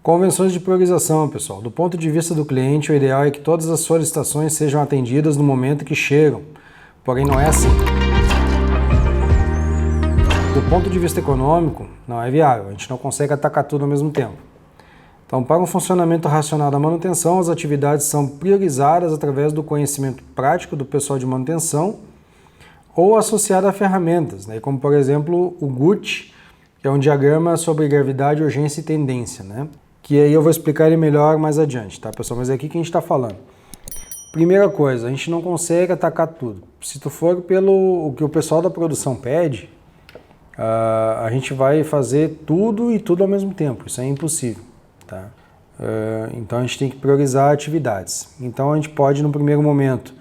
Convenções de priorização, pessoal. Do ponto de vista do cliente, o ideal é que todas as solicitações sejam atendidas no momento que chegam. Porém, não é assim. Do ponto de vista econômico, não é viável. A gente não consegue atacar tudo ao mesmo tempo. Então, para um funcionamento racional da manutenção, as atividades são priorizadas através do conhecimento prático do pessoal de manutenção ou associado a ferramentas, né? Como, por exemplo, o GUT, que é um diagrama sobre gravidade, urgência e tendência, né? Que aí eu vou explicar ele melhor mais adiante, tá, pessoal? Mas é aqui que a gente está falando. Primeira coisa, a gente não consegue atacar tudo. Se tu for pelo o que o pessoal da produção pede, a gente vai fazer tudo e tudo ao mesmo tempo. Isso é impossível, tá? Então a gente tem que priorizar atividades. Então a gente pode, no primeiro momento,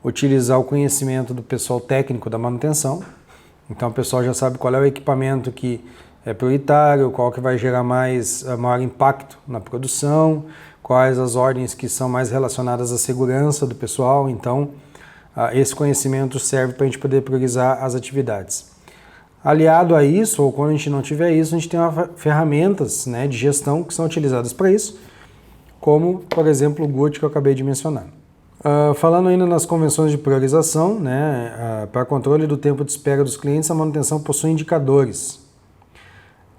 utilizar o conhecimento do pessoal técnico da manutenção. Então o pessoal já sabe qual é o equipamento que é prioritário, qual que vai gerar maior impacto na produção, quais as ordens que são mais relacionadas à segurança do pessoal. Então, esse conhecimento serve para a gente poder priorizar as atividades. Aliado a isso, ou quando a gente não tiver isso, a gente tem ferramentas, né, de gestão que são utilizadas para isso, como, por exemplo, o GUT que eu acabei de mencionar. Falando ainda nas convenções de priorização, né, para controle do tempo de espera dos clientes, a manutenção possui indicadores,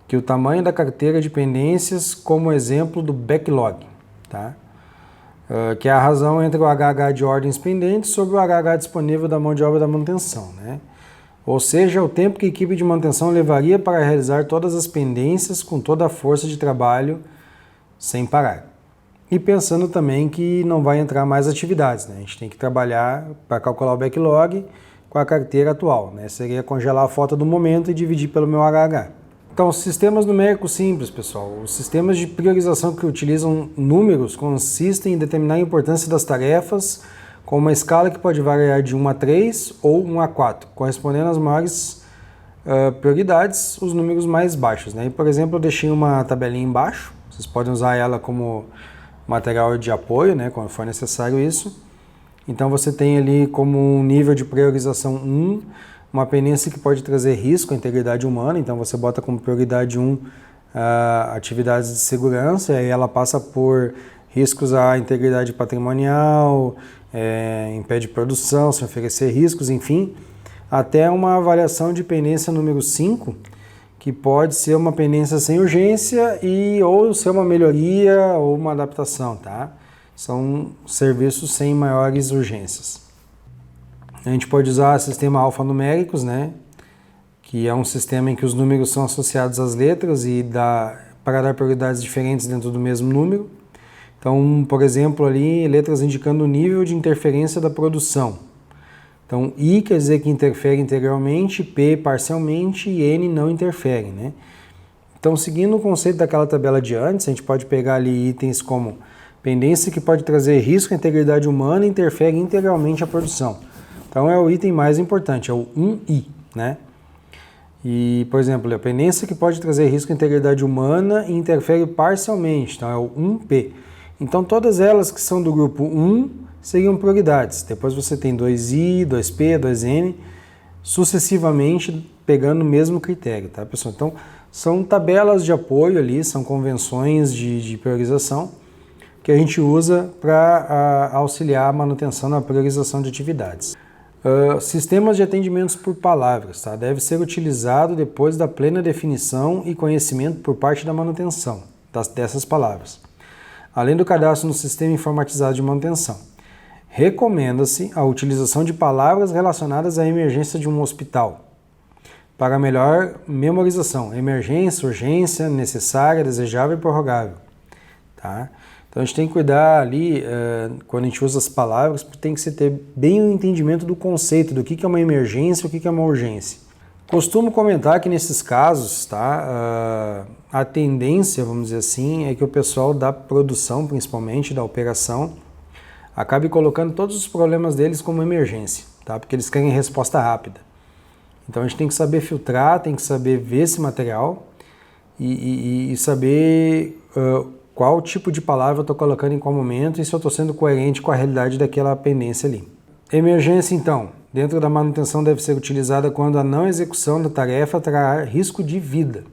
que o tamanho da carteira de pendências como exemplo do backlog, tá? Que é a razão entre o HH de ordens pendentes sobre o HH disponível da mão de obra da manutenção, né? Ou seja, o tempo que a equipe de manutenção levaria para realizar todas as pendências com toda a força de trabalho sem parar. E pensando também que não vai entrar mais atividades, né? A gente tem que trabalhar para calcular o backlog com a carteira atual, né? Seria congelar a foto do momento e dividir pelo meu HH. Então, sistemas numéricos simples, pessoal. Os sistemas de priorização que utilizam números consistem em determinar a importância das tarefas com uma escala que pode variar de 1 a 3 ou 1 a 4, correspondendo às maiores prioridades, os números mais baixos, né? E, por exemplo, eu deixei uma tabelinha embaixo, vocês podem usar ela como material de apoio, né, quando for necessário isso. Então, você tem ali como um nível de priorização 1, uma pendência que pode trazer risco à integridade humana, então você bota como prioridade 1 atividades de segurança, e aí ela passa por riscos à integridade patrimonial, impede produção, se oferecer riscos, enfim, até uma avaliação de pendência número 5, que pode ser uma pendência sem urgência ou ser uma melhoria ou uma adaptação, tá? São serviços sem maiores urgências. A gente pode usar sistema alfanuméricos, né? Que é um sistema em que os números são associados às letras para dar prioridades diferentes dentro do mesmo número. Então, por exemplo, ali, letras indicando o nível de interferência da produção. Então, I quer dizer que interfere integralmente, P parcialmente e N não interfere, né? Então, seguindo o conceito daquela tabela de antes, a gente pode pegar ali itens como pendência que pode trazer risco à integridade humana e interfere integralmente a produção. Então é o item mais importante, é o 1I, né? E, por exemplo, a pendência que pode trazer risco à integridade humana e interfere parcialmente, então é o 1P. Então todas elas que são do grupo 1 seriam prioridades. Depois você tem 2I, 2P, 2N, sucessivamente pegando o mesmo critério, tá, pessoal? Então são tabelas de apoio ali, são convenções de priorização que a gente usa para auxiliar a manutenção na priorização de atividades. Sistemas de atendimentos por palavras, tá? Deve ser utilizado depois da plena definição e conhecimento por parte da manutenção dessas palavras, além do cadastro no sistema informatizado de manutenção. Recomenda-se a utilização de palavras relacionadas à emergência de um hospital para melhor memorização: emergência, urgência, necessária, desejável e prorrogável, tá? Então a gente tem que cuidar ali, quando a gente usa as palavras, tem que ter bem o entendimento do conceito, do que é uma emergência e o que é uma urgência. Costumo comentar que nesses casos, tá, a tendência, vamos dizer assim, é que o pessoal da produção, principalmente da operação, acabe colocando todos os problemas deles como emergência, tá? Porque eles querem resposta rápida. Então a gente tem que saber filtrar, tem que saber ver esse material e saber qual tipo de palavra eu estou colocando em qual momento e se eu estou sendo coerente com a realidade daquela pendência ali. Emergência, então, dentro da manutenção deve ser utilizada quando a não execução da tarefa trará risco de vida.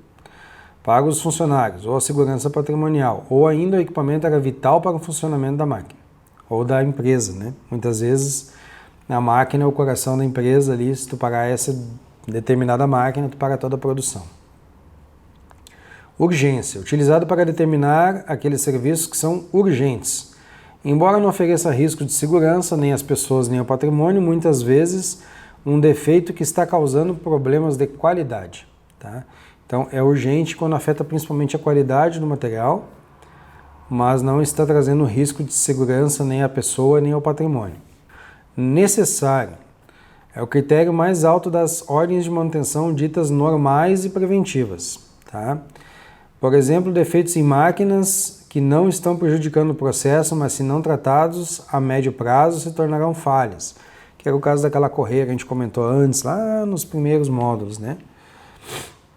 para os funcionários, ou a segurança patrimonial, ou ainda o equipamento era vital para o funcionamento da máquina, ou da empresa, né? Muitas vezes a máquina é o coração da empresa ali, se tu parar essa determinada máquina, tu paga toda a produção. Urgência, utilizado para determinar aqueles serviços que são urgentes. Embora não ofereça risco de segurança, nem às pessoas, nem ao patrimônio, muitas vezes um defeito que está causando problemas de qualidade, tá? Então, é urgente quando afeta principalmente a qualidade do material, mas não está trazendo risco de segurança nem à pessoa, nem ao patrimônio. Necessário é o critério mais alto das ordens de manutenção ditas normais e preventivas, tá? Por exemplo, defeitos em máquinas que não estão prejudicando o processo, mas se não tratados a médio prazo se tornarão falhas, que era o caso daquela correia que a gente comentou antes, lá nos primeiros módulos, né?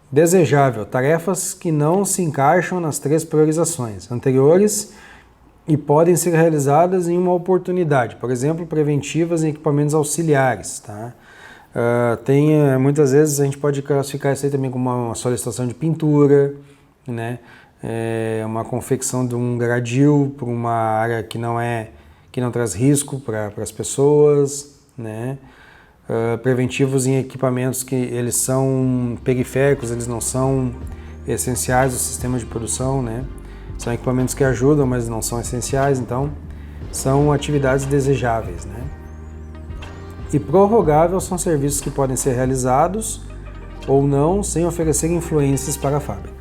Desejável, tarefas que não se encaixam nas 3 priorizações anteriores e podem ser realizadas em uma oportunidade, por exemplo, preventivas em equipamentos auxiliares, tá? Muitas vezes a gente pode classificar isso aí também como uma solicitação de pintura, né? Uma confecção de um gradil para uma área que não traz risco para as pessoas, né? Preventivos em equipamentos que eles são periféricos, eles não são essenciais do sistema de produção, né? São equipamentos que ajudam, mas não são essenciais, então são atividades desejáveis, né? E prorrogável são serviços que podem ser realizados ou não sem oferecer influências para a fábrica.